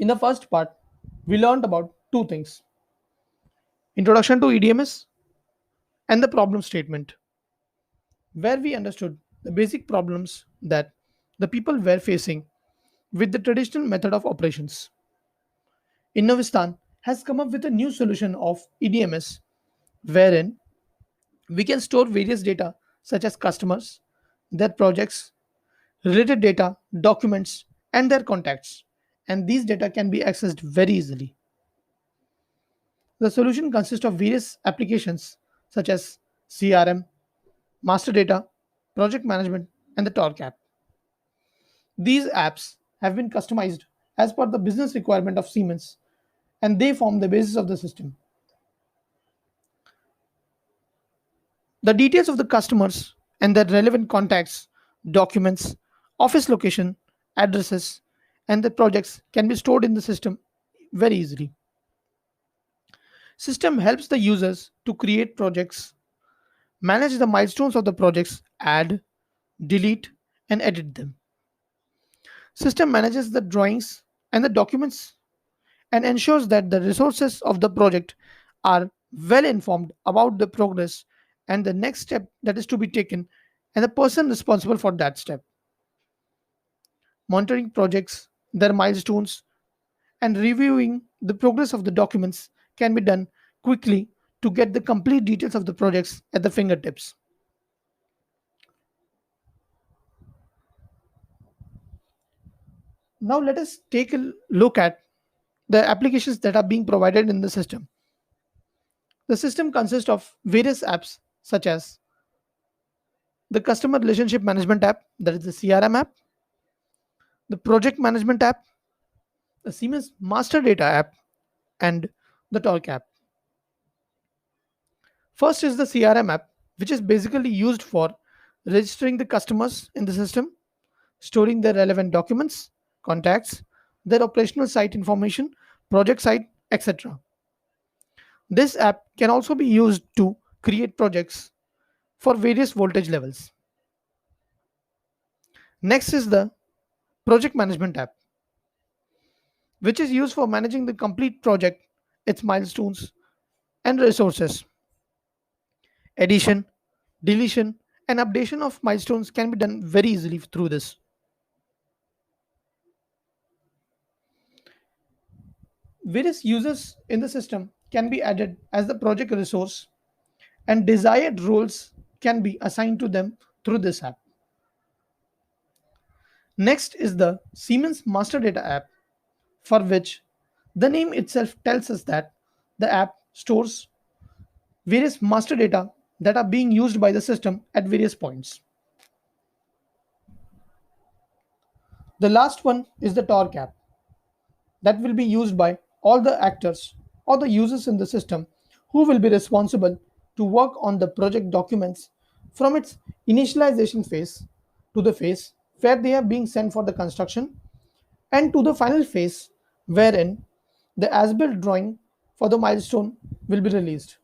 In the first part, we learned about two things: introduction to EDMS and the problem statement, where we understood the basic problems that the people were facing with the traditional method of operations. Innovistan has come up with a new solution of EDMS, wherein we can store various data such as customers, their projects, related data, documents, and their contacts. And these data can be accessed very easily. The solution consists of various applications such as CRM, master data, project management, and the Torque app. These apps have been customized as per the business requirement of Siemens, and they form the basis of the system. The details of the customers and their relevant contacts, documents, office location, addresses, and the projects can be stored in the system very easily. System helps the users to create projects, manage the milestones of the projects, add, delete, and edit them. System manages the drawings and the documents and ensures that the resources of the project are well informed about the progress and the next step that is to be taken and the person responsible for that step. Monitoring projects, their milestones, and reviewing the progress of the documents can be done quickly to get the complete details of the projects at the fingertips. Now let us take a look at the applications that are being provided in the system. The system consists of various apps such as the customer relationship management app, that is the CRM app, the project management app, the Siemens master data app, and the Torque app. First is the CRM app, which is basically used for registering the customers in the system, storing their relevant documents, contacts, their operational site information, project site, etc. This app can also be used to create projects for various voltage levels. Next is the project management app, which is used for managing the complete project, its milestones, and resources. Addition, deletion, and updation of milestones can be done very easily through this. Various users in the system can be added as the project resource, and desired roles can be assigned to them through this app. Next is the Siemens Master Data app, for which the name itself tells us that the app stores various master data that are being used by the system at various points. The last one is the Torque app that will be used by all the actors or the users in the system who will be responsible to work on the project documents from its initialization phase to the phase where they are being sent for the construction and to the final phase wherein the as-built drawing for the milestone will be released.